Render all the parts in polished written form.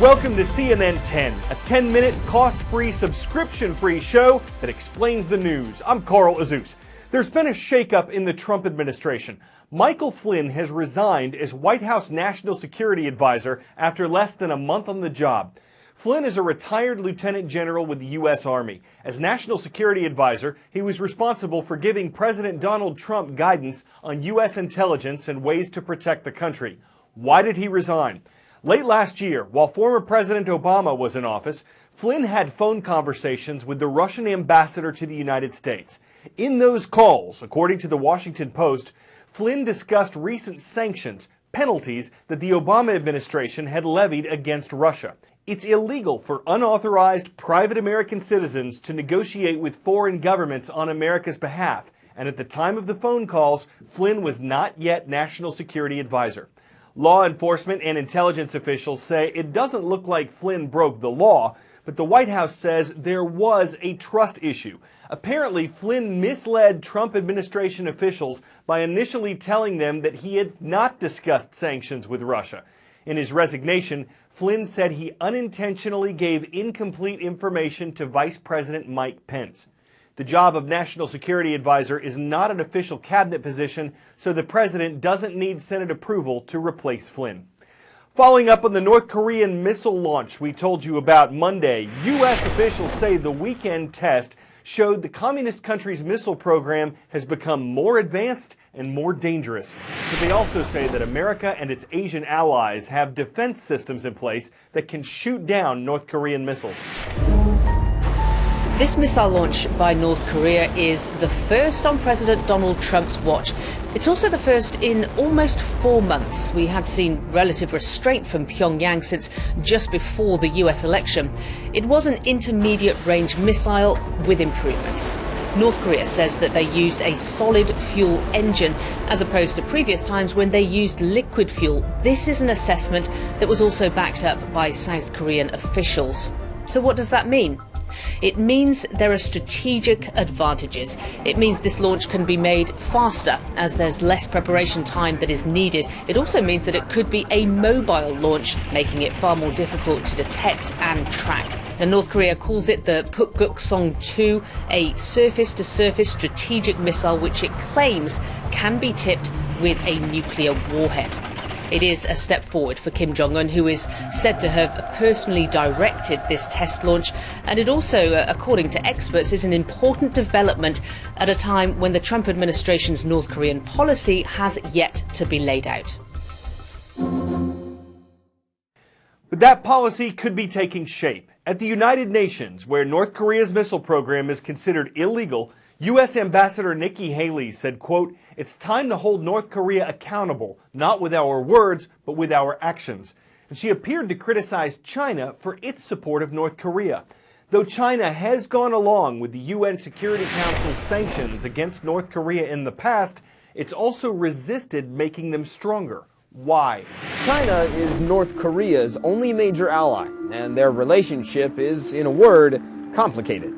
Welcome to CNN 10, a 10-minute, cost-free, subscription-free show that explains the news. I'm Carl Azuz. There's been a shakeup in the Trump administration. Michael Flynn has resigned as White House National Security Advisor after less than a month on the job. Flynn is a retired lieutenant general with the U.S. Army. As National Security Advisor, he was responsible for giving President Donald Trump guidance on U.S. intelligence and ways to protect the country. Why did he resign? Late last year, while former President Obama was in office, Flynn had phone conversations with the Russian ambassador to the United States. In those calls, according to the Washington Post, Flynn discussed recent sanctions, penalties that the Obama administration had levied against Russia. It's illegal for unauthorized private American citizens to negotiate with foreign governments on America's behalf, and at the time of the phone calls, Flynn was not yet National Security Advisor. Law enforcement and intelligence officials say it doesn't look like Flynn broke the law, but the White House says there was a trust issue. Apparently, Flynn misled Trump administration officials by initially telling them that he had not discussed sanctions with Russia. In his resignation, Flynn said he unintentionally gave incomplete information to Vice President Mike Pence. The job of National Security Advisor is not an official cabinet position, so the president doesn't need Senate approval to replace Flynn. Following up on the North Korean missile launch we told you about Monday, U.S. officials say the weekend test showed the communist country's missile program has become more advanced and more dangerous. But they also say that America and its Asian allies have defense systems in place that can shoot down North Korean missiles. This missile launch by North Korea is the first on President Donald Trump's watch. It's also the first in almost 4 months. We had seen relative restraint from Pyongyang since just before the US election. It was an intermediate-range missile with improvements. North Korea says that they used a solid fuel engine as opposed to previous times when they used liquid fuel. This is an assessment that was also backed up by South Korean officials. So what does that mean? It means there are strategic advantages. It means this launch can be made faster as there's less preparation time that is needed. It also means that it could be a mobile launch, making it far more difficult to detect and track. And North Korea calls it the Pukguksong-2, a surface-to-surface strategic missile which it claims can be tipped with a nuclear warhead. It is a step forward for Kim Jong-un, who is said to have personally directed this test launch. And it also, according to experts, is an important development at a time when the Trump administration's North Korean policy has yet to be laid out. But that policy could be taking shape. At the United Nations, where North Korea's missile program is considered illegal, U.S. Ambassador Nikki Haley said, quote, "It's time to hold North Korea accountable, not with our words, but with our actions." And she appeared to criticize China for its support of North Korea. Though China has gone along with the UN Security Council's sanctions against North Korea in the past, it's also resisted making them stronger. Why? China is North Korea's only major ally, and their relationship is, in a word, complicated.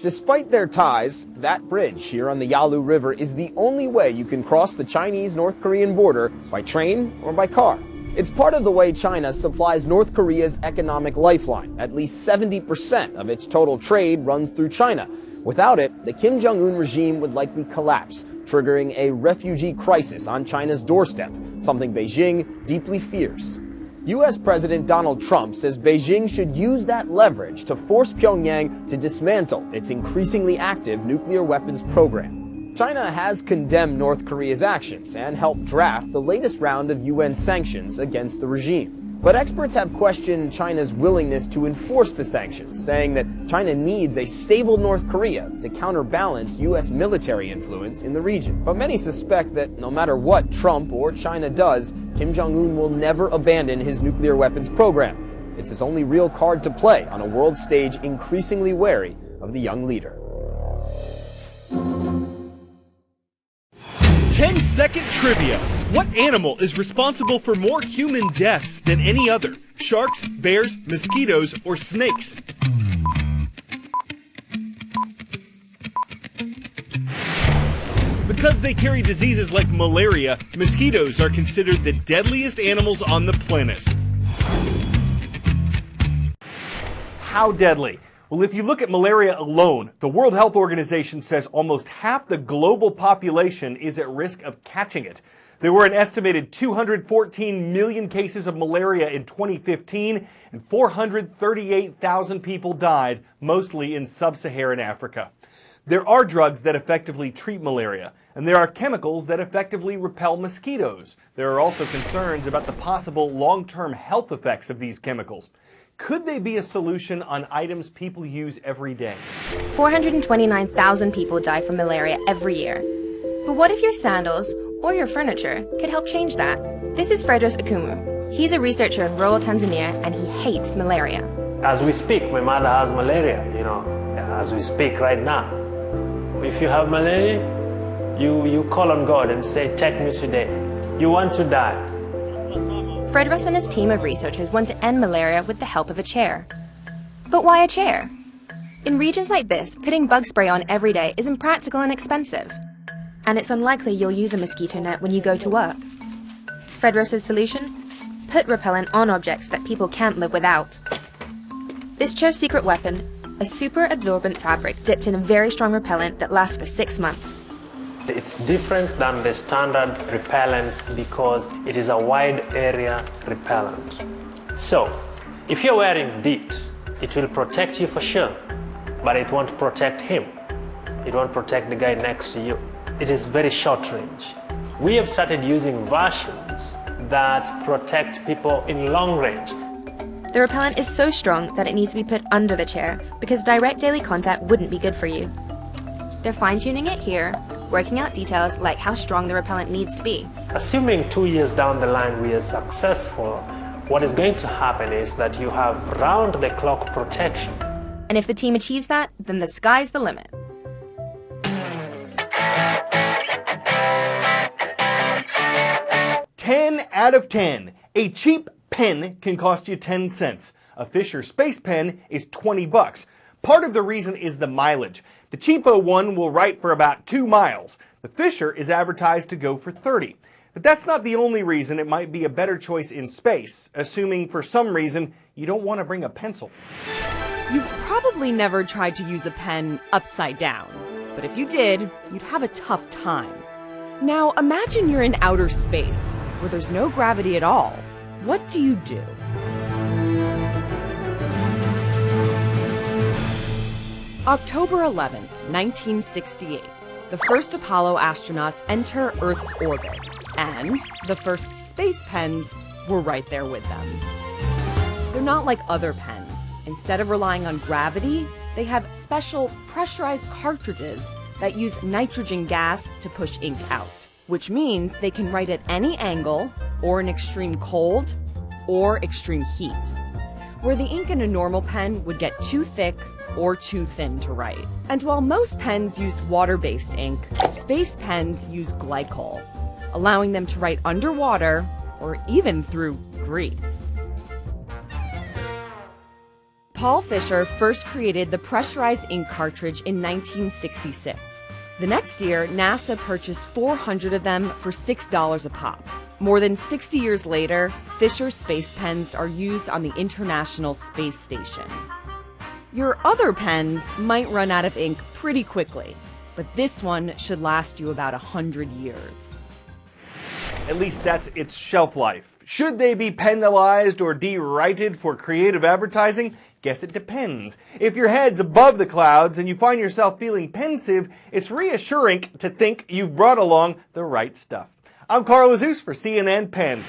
Despite their ties, that bridge here on the Yalu River is the only way you can cross the Chinese-North Korean border by train or by car. It's part of the way China supplies North Korea's economic lifeline. At least 70% of its total trade runs through China. Without it, the Kim Jong-un regime would likely collapse, triggering a refugee crisis on China's doorstep, something Beijing deeply fears. U.S. President Donald Trump says Beijing should use that leverage to force Pyongyang to dismantle its increasingly active nuclear weapons program. China has condemned North Korea's actions and helped draft the latest round of UN sanctions against the regime. But experts have questioned China's willingness to enforce the sanctions, saying that China needs a stable North Korea to counterbalance U.S. military influence in the region. But many suspect that no matter what Trump or China does, Kim Jong-un will never abandon his nuclear weapons program. It's his only real card to play on a world stage increasingly wary of the young leader. 10-second trivia. What animal is responsible for more human deaths than any other? Sharks, bears, mosquitoes, or snakes? Because they carry diseases like malaria, mosquitoes are considered the deadliest animals on the planet. How deadly? Well, if you look at malaria alone, the World Health Organization says almost half the global population is at risk of catching it. There were an estimated 214 million cases of malaria in 2015, and 438,000 people died, mostly in sub-Saharan Africa. There are drugs that effectively treat malaria, and there are chemicals that effectively repel mosquitoes. There are also concerns about the possible long-term health effects of these chemicals. Could they be a solution on items people use every day? 429,000 people die from malaria every year. But what if your sandals or your furniture could help change that? This is Fredros Akumu. He's a researcher in rural Tanzania and he hates malaria. As we speak, my mother has malaria, as we speak right now. If you have malaria, you call on God and say, take me today. You want to die. Fredros and his team of researchers want to end malaria with the help of a chair. But why a chair? In regions like this, putting bug spray on every day is impractical and expensive. And it's unlikely you'll use a mosquito net when you go to work. Fredros' solution? Put repellent on objects that people can't live without. This chair's secret weapon, a super absorbent fabric dipped in a very strong repellent that lasts for 6 months. It's different than the standard repellents because it is a wide area repellent. So, if you're wearing DEET, it will protect you for sure, but it won't protect him. It won't protect the guy next to you. It is very short range. We have started using versions that protect people in long range. The repellent is so strong that it needs to be put under the chair because direct daily contact wouldn't be good for you. They're fine-tuning it here, working out details like how strong the repellent needs to be. Assuming 2 years down the line we are successful, what is going to happen is that you have round-the-clock protection. And if the team achieves that, then the sky's the limit. "10 out of 10. A cheap pen can cost you 10 cents. A Fisher Space Pen is $20. Part of the reason is the mileage. The cheapo one will write for about 2 miles. The Fisher is advertised to go for 30. But that's not the only reason it might be a better choice in space, assuming for some reason you don't want to bring a pencil. You've probably never tried to use a pen upside down, but if you did, you'd have a tough time. Now imagine you're in outer space, where there's no gravity at all. What do you do? October 11th, 1968. The first Apollo astronauts enter Earth's orbit, and the first space pens were right there with them. They're not like other pens. Instead of relying on gravity, they have special pressurized cartridges that use nitrogen gas to push ink out, which means they can write at any angle, or in extreme cold, or extreme heat, where the ink in a normal pen would get too thick or too thin to write. And while most pens use water-based ink, space pens use glycol, allowing them to write underwater or even through grease. Paul Fisher first created the pressurized ink cartridge in 1966. The next year, NASA purchased 400 of them for $6 a pop. More than 60 years later, Fisher space pens are used on the International Space Station. Your other pens might run out of ink pretty quickly, but this one should last you about 100 years. At least that's its shelf life. Should they be penalized or de-righted for creative advertising? Guess it depends. If your head's above the clouds and you find yourself feeling pensive, it's reassuring to think you've brought along the right stuff. I'm Carl Azuz for CNN Penn.